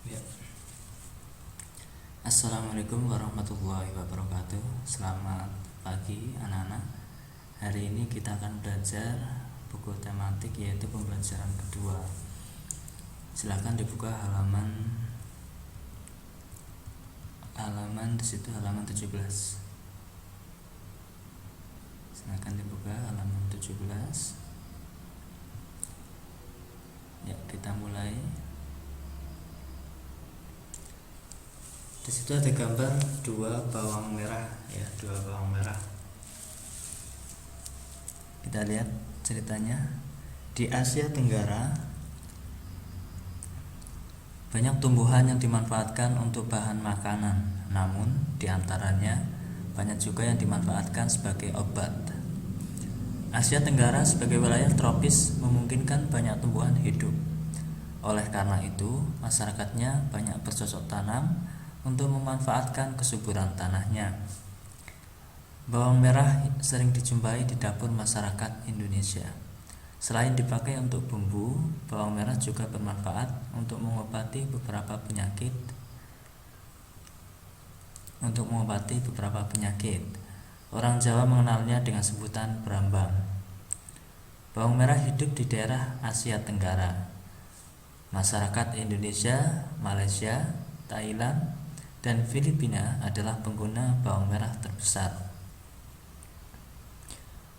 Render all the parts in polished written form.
Ya. Assalamualaikum warahmatullahi wabarakatuh. Selamat pagi anak-anak. Hari ini kita akan belajar buku tematik yaitu pembelajaran kedua. Silakan dibuka halaman di situ halaman 17. Silakan dibuka halaman 17. Ya, kita mulai. Di situ ada gambar dua bawang merah, ya, dua bawang merah. Kita lihat ceritanya. Di Asia Tenggara banyak tumbuhan yang dimanfaatkan untuk bahan makanan, namun diantaranya banyak juga yang dimanfaatkan sebagai obat. Asia Tenggara sebagai wilayah tropis memungkinkan banyak tumbuhan hidup. Oleh karena itu, masyarakatnya banyak bercocok tanam untuk memanfaatkan kesuburan tanahnya. Bawang merah sering dijumpai di dapur masyarakat Indonesia. Selain dipakai untuk bumbu, bawang merah juga bermanfaat untuk mengobati beberapa penyakit. Orang Jawa mengenalnya dengan sebutan berambang. Bawang merah hidup di daerah Asia Tenggara. Masyarakat Indonesia, Malaysia, Thailand, dan Filipina adalah pengguna bawang merah terbesar.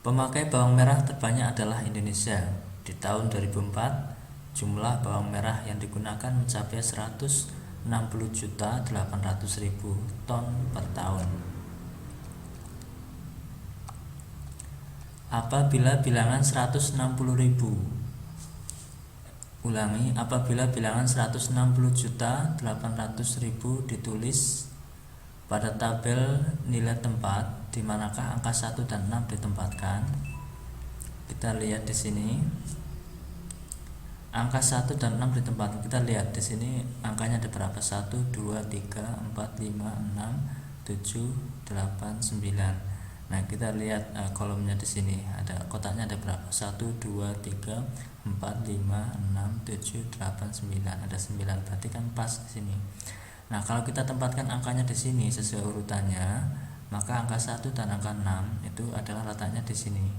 Pemakai bawang merah terbanyak adalah Indonesia. Di tahun 2004, jumlah bawang merah yang digunakan mencapai 160.800.000 ton per tahun. Apabila bilangan 160.000 Ulangi, apabila bilangan 160.800.000 ditulis pada tabel nilai tempat, di manakah angka 1 dan 6 ditempatkan? Kita lihat di sini. Angka 1 dan 6 ditempatkan. Kita lihat di sini angkanya ada berapa? 1, 2, 3, 4, 5, 6, 7, 8, 9. Nah, kita lihat kolomnya di sini. Ada kotaknya ada berapa? 1, 2, 3, 4, 5, 6, 7, 8, 9. Ada 9. Berarti kan pas di sini. Nah, kalau kita tempatkan angkanya di sini sesuai urutannya, maka angka 1 dan angka 6 itu adalah letaknya di sini.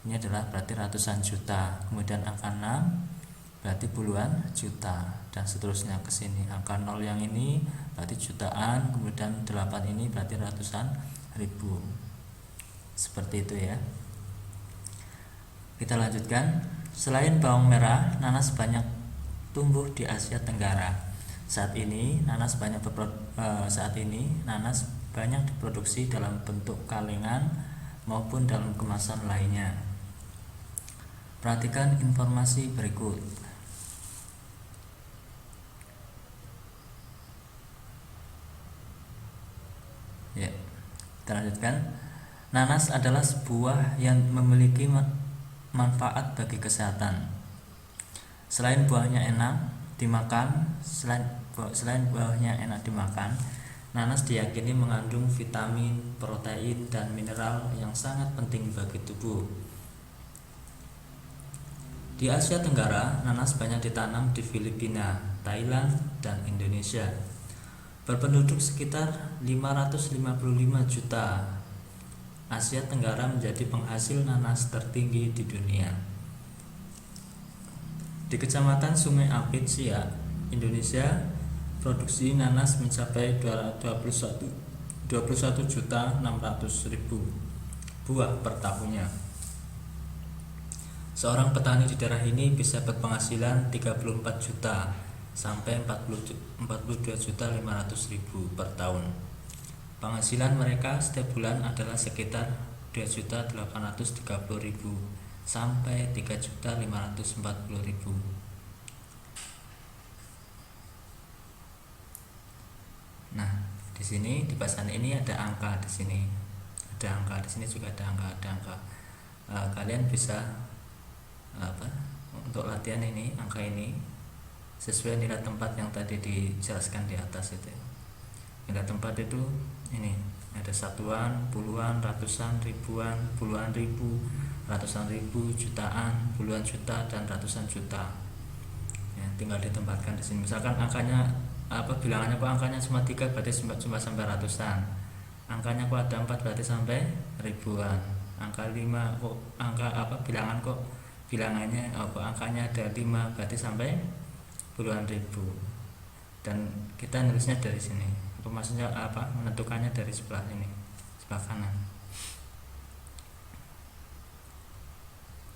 Ini adalah berarti ratusan juta. Kemudian angka 6 berarti puluhan juta, dan seterusnya ke sini. Angka 0 yang ini berarti jutaan, kemudian 8 ini berarti ratusan ribu. Seperti itu ya. Kita lanjutkan. Selain bawang merah, nanas banyak tumbuh di Asia Tenggara. Saat ini nanas banyak diproduksi dalam bentuk kalengan maupun dalam kemasan lainnya. Perhatikan informasi berikut. Ya, kita lanjutkan. Nanas adalah sebuah yang memiliki manfaat bagi kesehatan. Selain buahnya enak dimakan, nanas diyakini mengandung vitamin, protein, dan mineral yang sangat penting bagi tubuh. Di Asia Tenggara, nanas banyak ditanam di Filipina, Thailand, dan Indonesia. Berpenduduk sekitar 555 juta. Asia Tenggara menjadi penghasil nanas tertinggi di dunia. Di Kecamatan Sungai Apit, Siak, Indonesia, produksi nanas mencapai 21.600.000 buah per tahunnya. Seorang petani di daerah ini bisa berpenghasilan 34 juta sampai 42.500.000 per tahun. Penghasilan mereka setiap bulan adalah sekitar 2.830.000 sampai 3.540.000. Nah, di sini di bahasan ini ada angka di sini. Ada angka di sini juga ada angka. Kalian bisa untuk latihan ini, angka ini sesuai nilai tempat yang tadi dijelaskan di atas itu. Nilai tempat itu ini ada satuan, puluhan, ratusan, ribuan, puluhan ribu, ratusan ribu, jutaan, puluhan juta, dan ratusan juta. Ya, tinggal ditempatkan di sini. Misalkan angkanya bilangannya kok angkanya cuma 3 berarti cuma sampai ratusan, angkanya kok ada 4 berarti sampai ribuan, angka 5 kok bilangan kok bilangannya angkanya ada 5 berarti sampai puluhan ribu. Dan kita nulisnya dari sini, maksudnya menentukannya dari sebelah ini, sebelah kanan.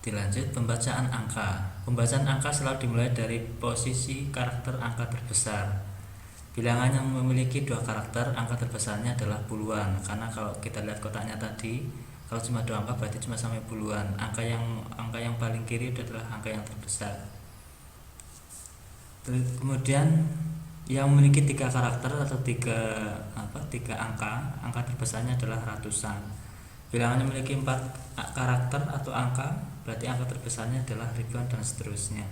Dilanjut pembacaan angka. Pembacaan angka selalu dimulai dari posisi karakter angka terbesar. Bilangan yang memiliki 2 karakter, angka terbesarnya adalah puluhan. Karena kalau kita lihat kotaknya tadi, kalau cuma 2 angka berarti cuma sampai puluhan. Angka yang paling kiri itu adalah angka yang terbesar. Kemudian yang memiliki 3 karakter atau 3 angka terbesarnya adalah ratusan. Bilangan yang memiliki 4 karakter atau angka, berarti angka terbesarnya adalah ribuan dan seterusnya.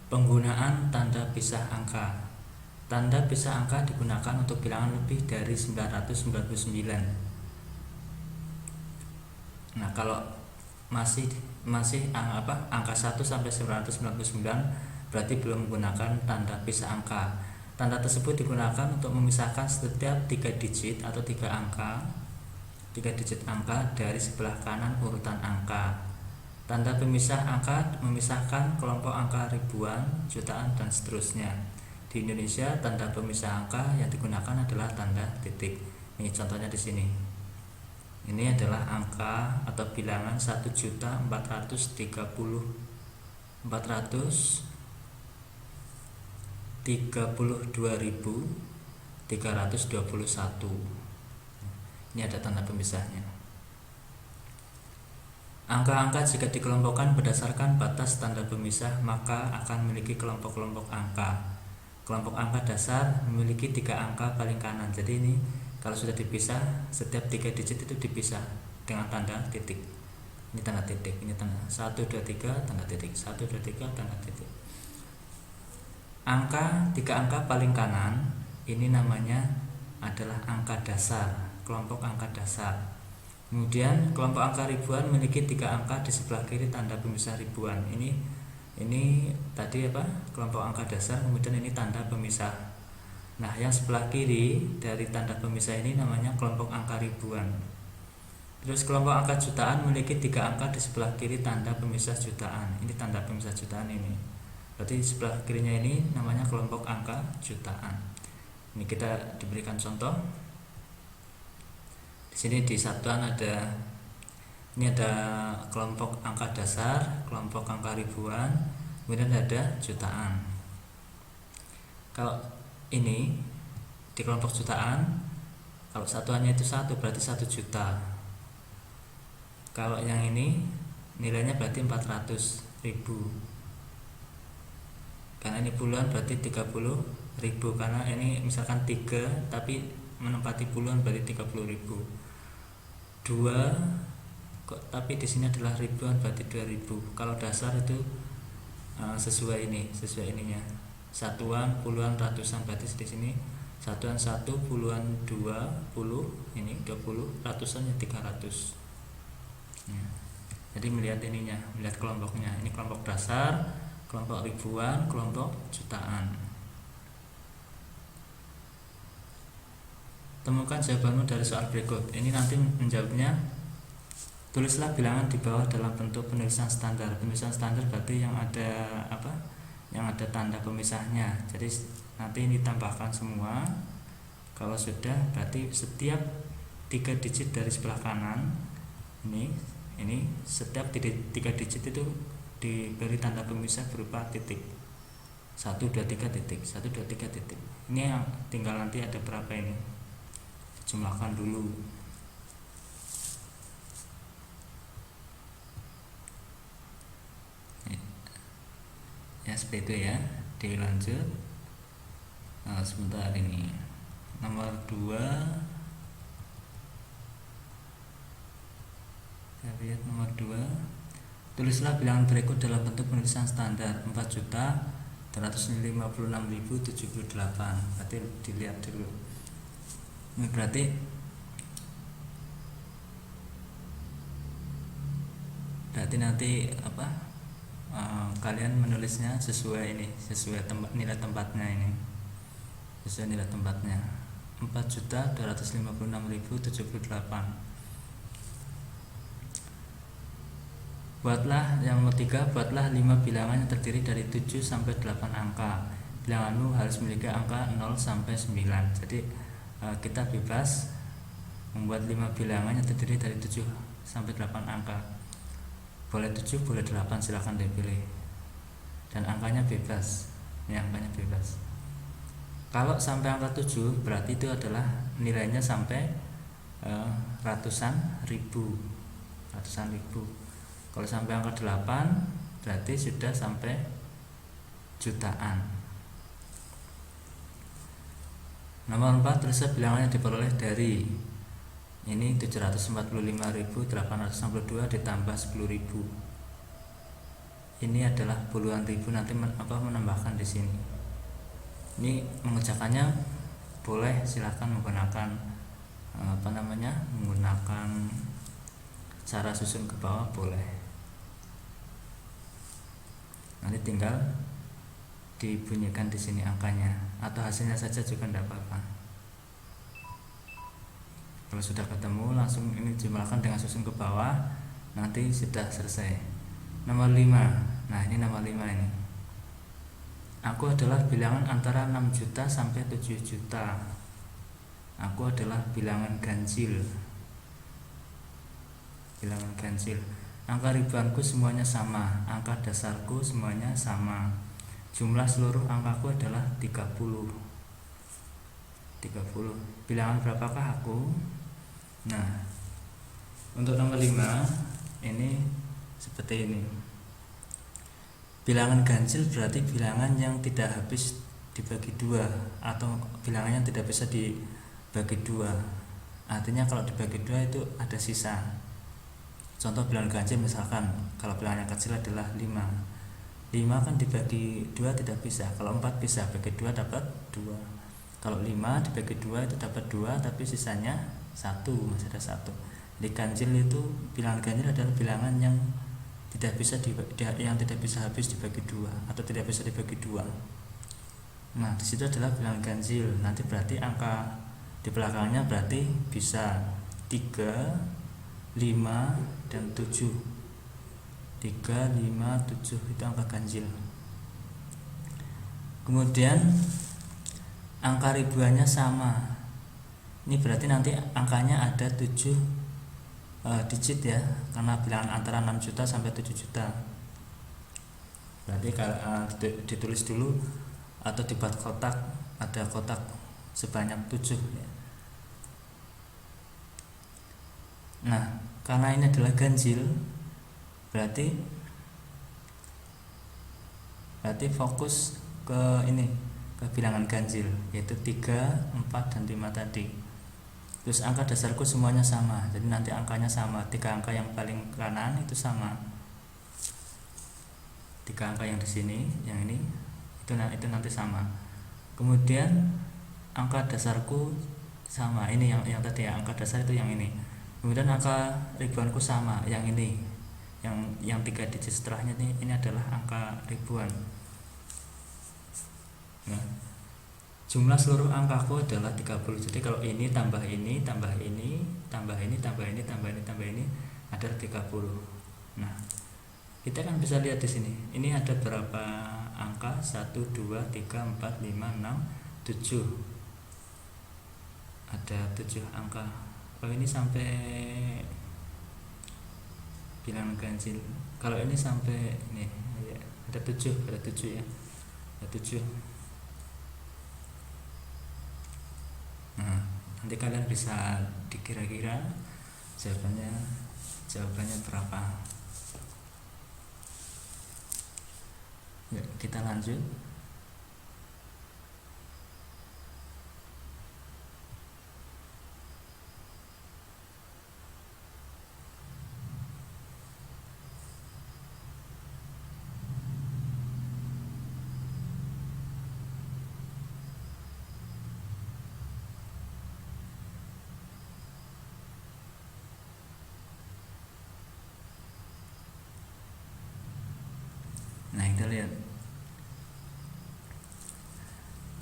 Penggunaan tanda pisah angka. Tanda pisah angka digunakan untuk bilangan lebih dari 999. Nah, kalau masih angka 1 sampai 999 berarti belum menggunakan tanda pisah angka. Tanda tersebut digunakan untuk memisahkan setiap 3 digit atau 3 digit angka dari sebelah kanan urutan angka. Tanda pemisah angka memisahkan kelompok angka ribuan, jutaan, dan seterusnya. Di Indonesia, tanda pemisah angka yang digunakan adalah tanda titik. Ini contohnya di sini. Ini adalah angka atau bilangan 1.432.321. Ini ada tanda pemisahnya. Angka-angka jika dikelompokkan berdasarkan batas tanda pemisah maka akan memiliki kelompok-kelompok angka. Kelompok angka dasar memiliki 3 angka paling kanan. Jadi ini kalau sudah dipisah, setiap 3 digit itu dipisah dengan tanda titik. Ini tanda titik, ini tanda 1, 2, 3 tanda titik, 1, 2, 3 tanda titik. 3 angka paling kanan ini namanya adalah angka dasar, kelompok angka dasar. Kemudian kelompok angka ribuan memiliki 3 angka di sebelah kiri tanda pemisah ribuan. Ini tadi kelompok angka dasar, kemudian ini tanda pemisah. Nah, yang sebelah kiri dari tanda pemisah ini namanya kelompok angka ribuan. Terus kelompok angka jutaan memiliki 3 angka di sebelah kiri tanda pemisah jutaan. Ini tanda pemisah jutaan ini. Berarti sebelah kirinya ini namanya kelompok angka jutaan. Ini kita diberikan contoh. Di sini di satuan ada kelompok angka dasar, kelompok angka ribuan, kemudian ada jutaan. Kalau ini di kelompok jutaan, kalau satuannya itu 1 berarti 1 juta. Kalau yang ini nilainya berarti 400.000. Karena ini puluhan berarti 30.000. Karena ini misalkan 3 tapi menempati puluhan berarti 30.000. 2 kok tapi di sini adalah ribuan berarti 2.000. Kalau dasar itu sesuai ininya. Satuan, puluhan, ratusan berarti di sini satuan 1, puluhan 20, ini 20, ratusan 300. Jadi melihat kelompoknya. Ini kelompok dasar, kelompok ribuan, kelompok jutaan. Temukan jawabanmu dari soal berikut. Ini nanti menjawabnya, tulislah bilangan di bawah dalam bentuk penulisan standar. Penulisan standar berarti yang ada tanda pemisahnya. Jadi nanti ini tambahkan semua. Kalau sudah berarti setiap 3 digit dari sebelah kanan ini setiap 3 digit itu diberi tanda pemisah berupa titik. 1, 2, 3 titik, 1, 2, 3 titik. Ini yang tinggal nanti ada berapa ini, jumlahkan dulu. Ya seperti itu ya. Dilanjut. Nah, sebentar ini nomor 2. Kita lihat nomor 2. Tulislah bilangan berikut dalam bentuk penulisan standar. 4.356.078. Berarti dilihat dulu. Ini berarti Berarti nanti kalian menulisnya sesuai nilai tempatnya ini, sesuai nilai tempatnya 4.256.078. Buatlah yang ketiga, buatlah 5 bilangan yang terdiri dari 7 sampai 8 angka. Bilanganmu harus memiliki angka 0 sampai 9. Jadi kita bebas membuat 5 bilangan yang terdiri dari 7 sampai 8 angka. Boleh 7, boleh 8, silahkan dipilih. Dan angkanya bebas. Ini angkanya bebas. Kalau sampai angka 7 berarti itu adalah nilainya sampai ratusan ribu. Kalau sampai angka 8 berarti sudah sampai jutaan. Nomor 4, tulislah bilangan yang diperoleh dari ini 745.862 ditambah 10.000. Ini adalah puluhan ribu, nanti menambahkan di sini. Ini mengerjakannya boleh silahkan menggunakan menggunakan cara susun ke bawah boleh. Nanti tinggal dibunyikan di sini angkanya atau hasilnya saja juga tidak apa-apa. Kalau sudah ketemu langsung ini jumlahkan dengan susun ke bawah, nanti sudah selesai. Nomor 5. Nah, ini nomor 5 ini. Aku adalah bilangan antara 6 juta sampai 7 juta. Aku adalah bilangan ganjil. Bilangan ganjil. Angka ribuanku semuanya sama, angka dasarku semuanya sama. Jumlah seluruh angkaku adalah 30. Bilangan berapakah aku? Nah, untuk nomor 5 ini seperti ini. Bilangan ganjil berarti bilangan yang tidak habis dibagi 2 atau bilangan yang tidak bisa dibagi 2. Artinya kalau dibagi 2 itu ada sisa. Contoh bilangan ganjil misalkan kalau bilangan yang kecil adalah 5 kan dibagi 2 tidak bisa. Kalau 4 bisa, bagi 2 dapat 2. Kalau 5 dibagi 2 itu dapat 2, tapi sisanya 1, masih ada 1. Di ganjil itu, bilangan ganjil adalah bilangan yang tidak bisa habis dibagi 2 atau tidak bisa dibagi 2. Nah, disitu adalah bilangan ganjil. Nanti berarti angka di belakangnya berarti bisa 3, 5 dan 7. 3, 5, 7 itu angka ganjil. Kemudian angka ribuannya sama. Ini berarti nanti angkanya ada 7 digit ya, karena bilangan antara 6 juta sampai 7 juta. Berarti kalau ditulis dulu atau dibuat kotak, ada kotak sebanyak 7 ya. Nah, karena ini adalah ganjil, berarti fokus ke bilangan ganjil, yaitu 3, 4, dan 5 tadi. Terus angka dasarku semuanya sama, jadi nanti angkanya sama. 3 angka yang paling kanan itu sama. 3 angka yang di sini, yang ini, itu nanti sama. Kemudian angka dasarku sama, ini yang tadi ya, angka dasar itu yang ini. Kemudian angka ribuanku sama, yang ini, yang 3 digit setelahnya ini adalah angka ribuan. Nah, jumlah seluruh angkaku adalah 30. Jadi kalau ini tambah ini, tambah ini, tambah ini, tambah ini, tambah ini, tambah ini adalah 30. Nah, kita kan bisa lihat di sini. Ini ada berapa angka? 1, 2, 3, 4, 5, 6, 7. Ada 7 angka. Kalau ini sampai bilangan ganjil. Kalau ini sampai ini ya, ada 7 ya. Ada 7. Nah, nanti kalian bisa dikira-kira jawabannya berapa. Ya, kita lanjut. Nah, kita lihat.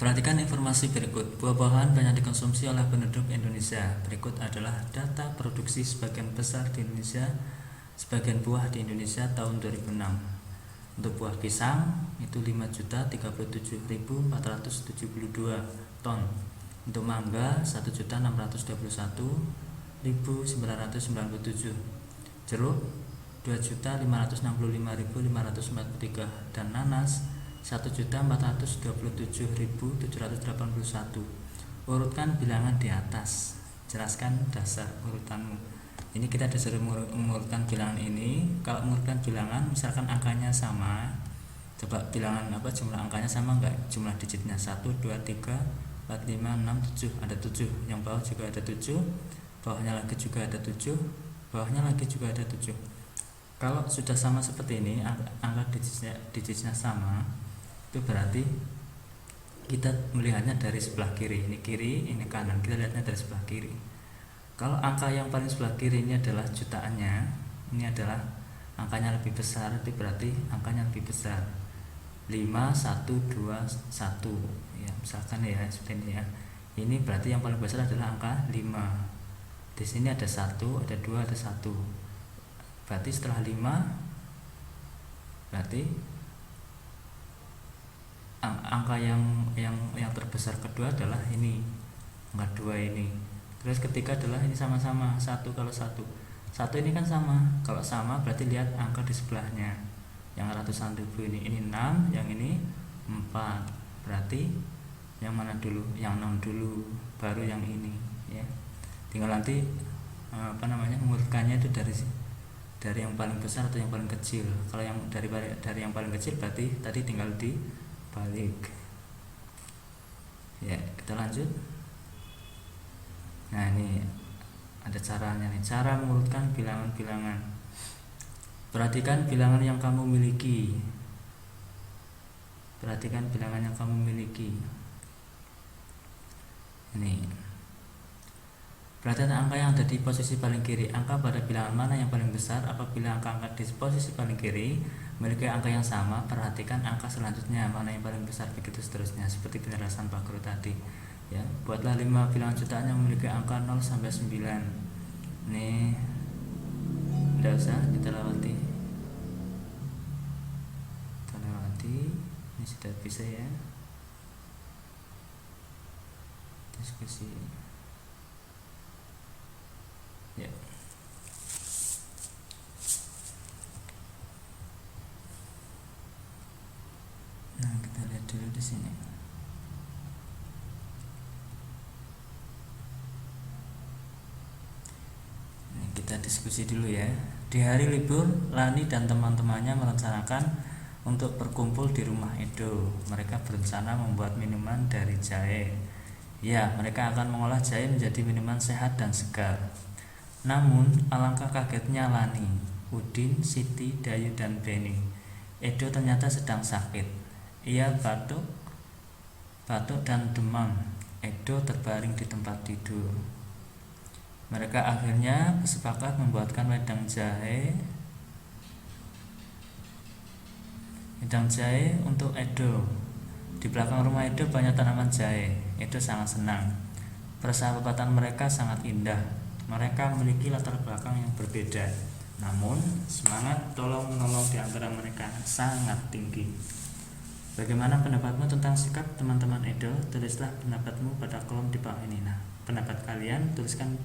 Perhatikan informasi berikut. Buah-buahan banyak dikonsumsi oleh penduduk Indonesia. Berikut adalah data produksi sebagian besar di Indonesia, sebagian buah di Indonesia tahun 2006. Untuk buah pisang itu 5.037.472 ton. Untuk mangga 1.621.997. Jeruk 2.565.543 dan nanas 1.427.781. Urutkan bilangan di atas. Jelaskan dasar urutanmu. Ini kita disuruh mengurutkan bilangan ini. Kalau mengurutkan bilangan, misalkan angkanya sama, coba bilangan jumlah angkanya sama enggak? Jumlah digitnya 1, 2, 3, 4, 5, 6, 7. Ada 7. Yang bawah juga ada 7. Bawahnya lagi juga ada 7. Bawahnya lagi juga ada 7. Kalau sudah sama seperti ini, angka digitnya sama, itu berarti kita melihatnya dari sebelah kiri. Ini kiri, ini kanan. Kita lihatnya dari sebelah kiri. Kalau angka yang paling sebelah kiri ini adalah jutaannya, ini adalah angkanya lebih besar, itu berarti angkanya lebih besar. 5, 1, 2, 1 ya, misalkan ya seperti ini ya. Ini berarti yang paling besar adalah angka 5. Di sini ada 1, ada 2, ada 1. Berarti setelah 5 berarti angka yang terbesar kedua adalah ini, angka 2 ini. Terus ketiga adalah ini sama-sama 1. Kalau 1 ini kan sama. Kalau sama berarti lihat angka di sebelahnya, yang ratusan ribu ini 6, yang ini 4. Berarti yang mana dulu? Yang 6 dulu, baru yang ini ya. Tinggal nanti mengurutkannya itu dari yang paling besar atau yang paling kecil. Kalau yang dari yang paling kecil berarti tadi tinggal dibalik. Ya, kita lanjut. Nah, ini ada caranya nih, cara mengurutkan bilangan-bilangan. Perhatikan bilangan yang kamu miliki. Perhatikan bilangan yang kamu miliki. Ini. Perhatikan angka yang ada di posisi paling kiri. Angka pada bilangan mana yang paling besar? Apabila angka di posisi paling kiri memiliki angka yang sama, perhatikan angka selanjutnya mana yang paling besar, begitu seterusnya, seperti penjelasan Pak Guru tadi. Ya, buatlah 5 bilangan jutaan yang memiliki angka 0 sampai 9. Nih, tidak usah kita lewati. Ini sudah bisa ya. Diskusi. Ya. Nah, kita lihat dulu di sini. Kita diskusi dulu ya. Di hari libur, Lani dan teman-temannya merencanakan untuk berkumpul di rumah Edo. Mereka berencana membuat minuman dari jahe. Ya, mereka akan mengolah jahe menjadi minuman sehat dan segar. Namun, alangkah kagetnya Lani, Udin, Siti, Dayu, dan Beni. Edo ternyata sedang sakit. Ia batuk dan demam. Edo terbaring di tempat tidur. Mereka akhirnya bersepakat membuatkan wedang jahe untuk Edo. Di belakang rumah Edo banyak tanaman jahe. Edo sangat senang. Persahabatan mereka sangat indah. Mereka memiliki latar belakang yang berbeda, namun semangat tolong-menolong di antara mereka sangat tinggi. Bagaimana pendapatmu tentang sikap teman-teman Edo? Tulislah pendapatmu pada kolom di bawah ini. Nah, pendapat kalian tuliskan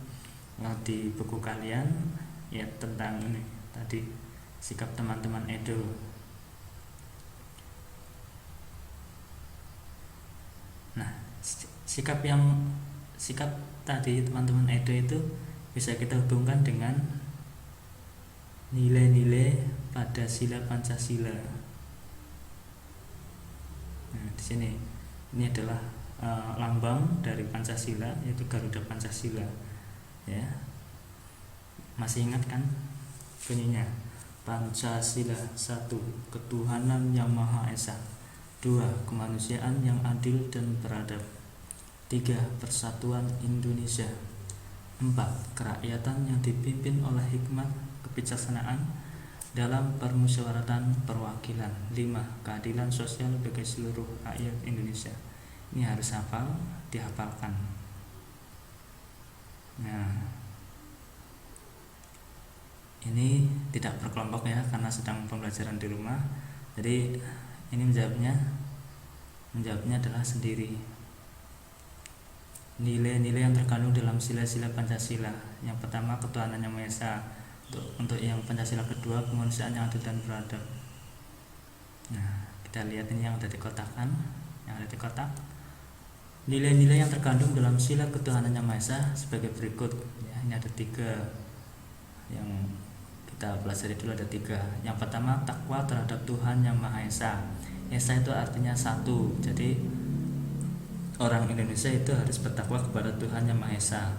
di buku kalian ya tentang ini tadi, sikap teman-teman Edo. Nah, sikap tadi teman-teman Edo itu bisa kita hubungkan dengan nilai-nilai pada sila Pancasila. Nah, di sini ini adalah lambang dari Pancasila, yaitu Garuda Pancasila. Ya, masih ingat kan bunyinya? Pancasila 1. Ketuhanan yang Maha Esa. 2. Kemanusiaan yang adil dan beradab. 3. Persatuan Indonesia. 4. Kerakyatan yang dipimpin oleh hikmat kebijaksanaan. dalam permusyawaratan perwakilan. 5. Keadilan sosial bagi seluruh rakyat Indonesia. Ini harus hafal, dihafalkan. Nah, ini tidak berkelompok ya, karena sedang pembelajaran di rumah. Jadi ini menjawabnya adalah sendiri. Nilai-nilai yang terkandung dalam sila-sila Pancasila. Yang pertama, ketuhanan yang Maha Esa. Untuk yang Pancasila kedua, kemanusiaan yang adil dan beradab. Nah, kita lihat ini yang ada di kotakan, yang ada di kotak. Nilai-nilai yang terkandung dalam sila ketuhanan yang Maha Esa sebagai berikut. Ya, ini ada 3 yang kita pelajari dulu, ada 3. Yang pertama, takwa terhadap Tuhan yang Maha Esa. Esa itu artinya satu. Jadi orang Indonesia itu harus bertakwa kepada Tuhan yang Maha Esa.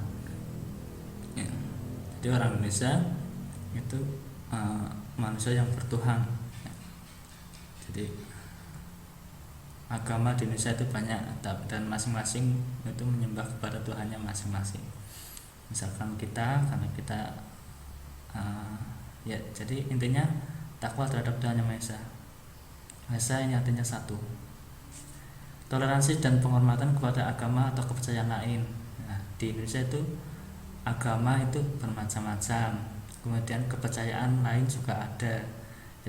Ya. Jadi orang Indonesia itu manusia yang bertuhan. Ya. Jadi agama di Indonesia itu banyak, dan masing-masing itu menyembah kepada Tuhannya masing-masing. Misalkan kita, karena kita ya, jadi intinya takwa terhadap Tuhan yang Maha Esa. Maha Esa ini artinya satu. Toleransi dan penghormatan kepada agama atau kepercayaan lain. Nah, di Indonesia itu agama itu bermacam-macam, kemudian kepercayaan lain juga ada.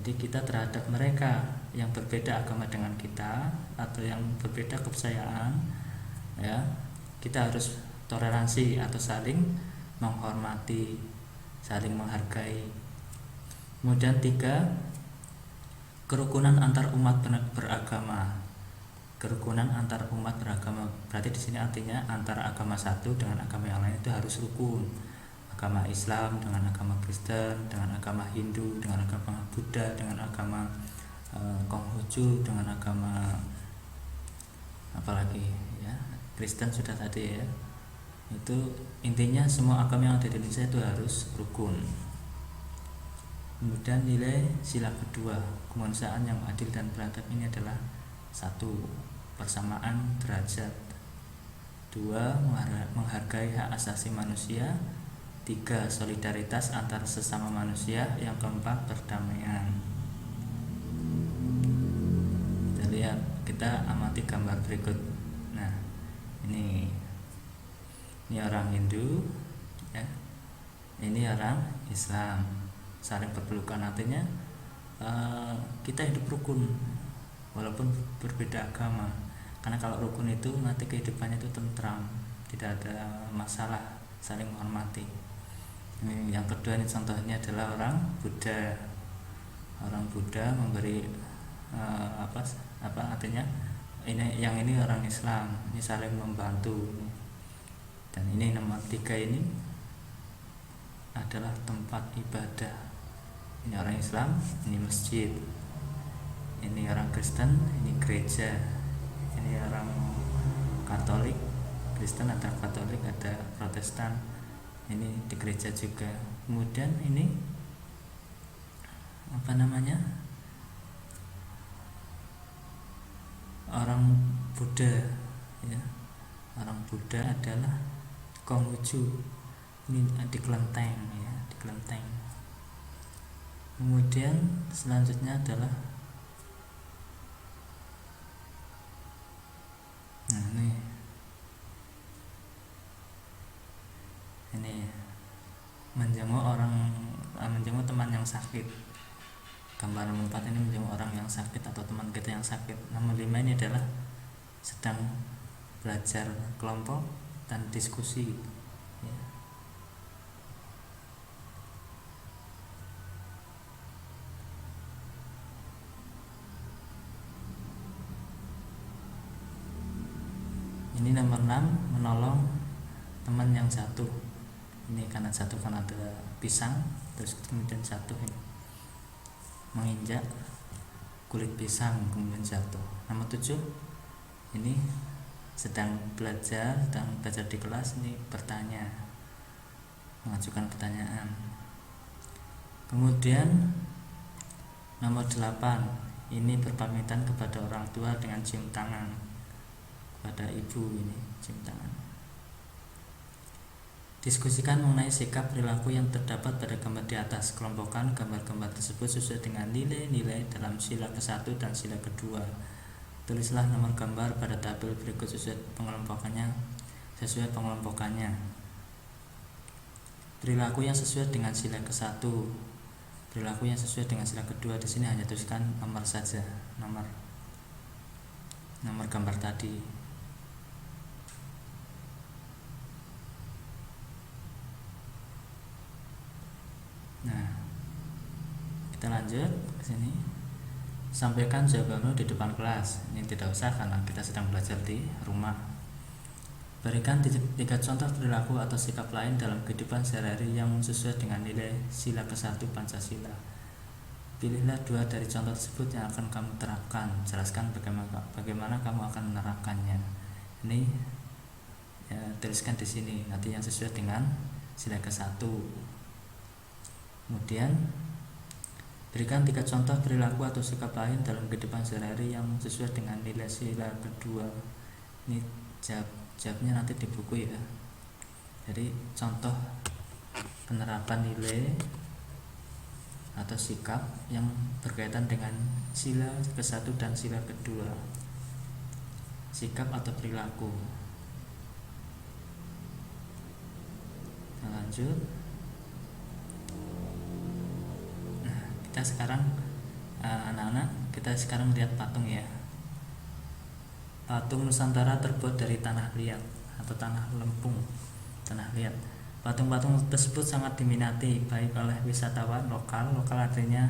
Jadi kita terhadap mereka yang berbeda agama dengan kita atau yang berbeda kepercayaan, ya, kita harus toleransi atau saling menghormati, saling menghargai. Kemudian 3, kerukunan antar umat beragama. Kerukunan antar umat beragama berarti di sini artinya antara agama satu dengan agama yang lain itu harus rukun. Agama Islam dengan agama Kristen, dengan agama Hindu, dengan agama Buddha, dengan agama Konghucu, dengan agama apalagi ya, Kristen sudah tadi ya. Itu intinya semua agama yang ada di Indonesia itu harus rukun. Kemudian nilai sila kedua, kemanusiaan yang adil dan beradab ini adalah 1. Persamaan derajat. 2. Menghargai hak asasi manusia. 3. Solidaritas antar sesama manusia. Yang keempat, perdamaian. Kita lihat, kita amati gambar berikut. Nah, ini orang Hindu ya. Ini orang Islam, saling berpelukan, artinya kita hidup rukun walaupun berbeda agama. Karena kalau rukun itu nanti kehidupannya itu tentram, tidak ada masalah, saling menghormati. Ini yang kedua, ini contohnya adalah orang Buddha. Orang Buddha memberi apa artinya yang ini orang Islam, ini saling membantu. Dan ini nomor 3, ini adalah tempat ibadah. Ini orang Islam, ini masjid. Ini orang Kristen, ini gereja. Ini orang Katolik, Kristen ada Katolik, ada Protestan. Ini di gereja juga. Kemudian ini apa namanya? Orang Buddha ya. Orang Buddha adalah Konghucu. Ini di kelenteng ya, di kelenteng. Kemudian selanjutnya adalah ini menjenguk teman yang sakit. Gambar nomor 4 ini menjenguk orang yang sakit atau teman kita yang sakit. Nomor 5 ini adalah sedang belajar kelompok dan diskusi ya. Ini nomor 6, menolong teman yang jatuh. Ini karena jatuh karena ada pisang, terus kemudian jatuh ini, menginjak kulit pisang kemudian jatuh. Nomor 7, ini sedang belajar di kelas, ini bertanya, mengajukan pertanyaan. Kemudian nomor 8, ini berpamitan kepada orang tua dengan cium tangan. Pada ibu ini cium tangan. Diskusikan mengenai sikap perilaku yang terdapat pada gambar di atas. Kelompokkan gambar-gambar tersebut sesuai dengan nilai-nilai dalam sila ke-1 dan sila kedua. Tulislah nomor gambar pada tabel berikut sesuai pengelompokannya. Perilaku yang sesuai dengan sila ke-1, perilaku yang sesuai dengan sila kedua. Di sini hanya tuliskan nomor saja, nomor gambar tadi. Nah, kita lanjut ke sini. Sampaikan jawabanmu di depan kelas. Ini tidak usah karena kita sedang belajar di rumah. Berikan 3 contoh perilaku atau sikap lain dalam kehidupan sehari-hari yang sesuai dengan nilai sila ke-1 Pancasila. Pilihlah 2 dari contoh tersebut yang akan kamu terapkan. Jelaskan bagaimana kamu akan menerapkannya. Ini ya, tuliskan di sini nanti yang sesuai dengan sila ke-1. Kemudian berikan 3 contoh perilaku atau sikap lain dalam kehidupan sehari-hari yang sesuai dengan nilai sila kedua. Ini jawabnya nanti di buku ya. Jadi contoh penerapan nilai atau sikap yang berkaitan dengan sila ke-1 dan sila kedua. Sikap atau perilaku. Nah, lanjut. Kita sekarang anak-anak, kita sekarang lihat patung ya. Patung Nusantara terbuat dari tanah liat atau tanah lempung, tanah liat. Patung-patung tersebut sangat diminati baik oleh wisatawan lokal artinya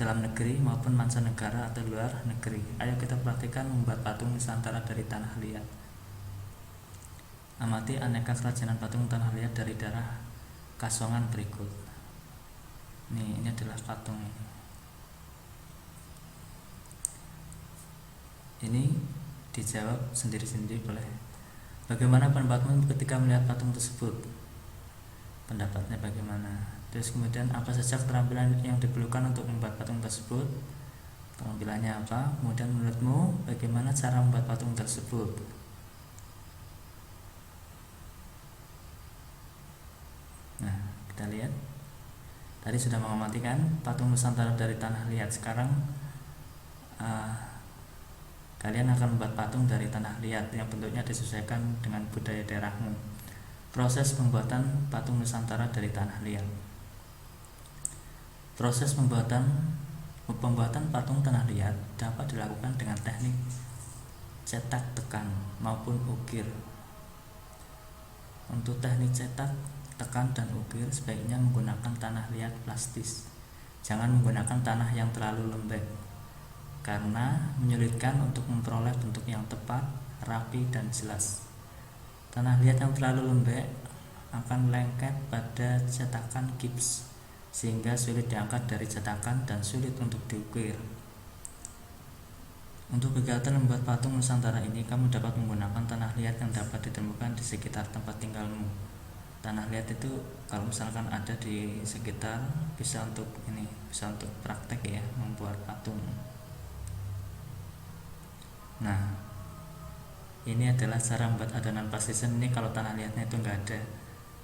dalam negeri maupun mancanegara atau luar negeri. Ayo kita praktikkan membuat patung Nusantara dari tanah liat. Amati aneka kerajinan patung tanah liat dari daerah Kasongan berikut. Ini adalah patung ini dijawab sendiri-sendiri boleh. Bagaimana pendapatmu ketika melihat patung tersebut? Pendapatnya bagaimana? Terus kemudian apa saja keterampilan yang diperlukan untuk membuat patung tersebut? Keterampilannya apa? Kemudian menurutmu bagaimana cara membuat patung tersebut? Nah, kita lihat. Tadi sudah mengamati kan patung Nusantara dari tanah liat. Sekarang kalian akan membuat patung dari tanah liat yang bentuknya disesuaikan dengan budaya daerahmu. Proses pembuatan patung Nusantara dari tanah liat. Proses pembuatan patung tanah liat dapat dilakukan dengan teknik cetak tekan maupun ukir. Untuk teknik cetak, tekan, dan ukir sebaiknya menggunakan tanah liat plastis. Jangan menggunakan tanah yang terlalu lembek karena menyulitkan untuk memperoleh bentuk yang tepat, rapi, dan jelas. Tanah liat yang terlalu lembek akan lengket pada cetakan gips sehingga sulit diangkat dari cetakan dan sulit untuk diukir. Untuk kegiatan membuat patung Nusantara ini, kamu dapat menggunakan tanah liat yang dapat ditemukan di sekitar tempat tinggalmu. Tanah liat itu kalau misalkan ada di sekitar bisa untuk praktek ya, membuat patung. Nah, ini adalah cara membuat adonan plastisin. Ini kalau tanah liatnya itu enggak ada,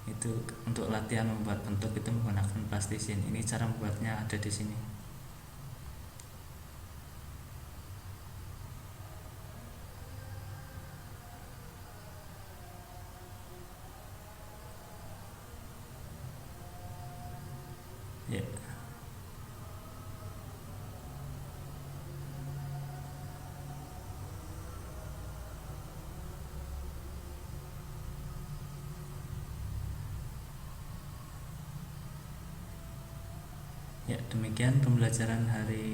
itu untuk latihan membuat bentuk itu menggunakan plastisin. Ini cara membuatnya ada di sini. Ya. Ya, demikian pembelajaran hari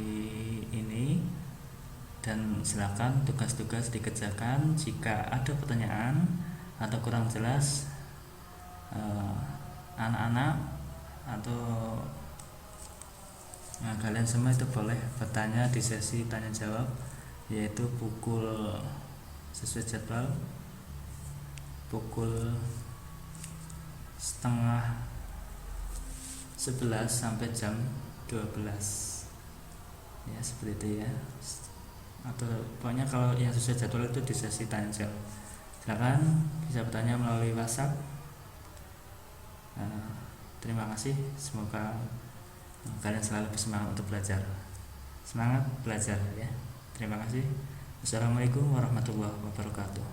ini dan silakan tugas-tugas dikerjakan. Jika ada pertanyaan atau kurang jelas anak-anak atau kalian semua itu boleh bertanya di sesi tanya jawab, yaitu sesuai jadwal pukul 10:30 sampai jam 12 ya, seperti itu ya. Atau pokoknya kalau yang sesuai jadwal itu di sesi tanya jawab. Silakan bisa bertanya melalui WhatsApp. Terima kasih, semoga kalian selalu bersemangat untuk belajar. Semangat belajar ya. Terima kasih. Assalamualaikum warahmatullahi wabarakatuh.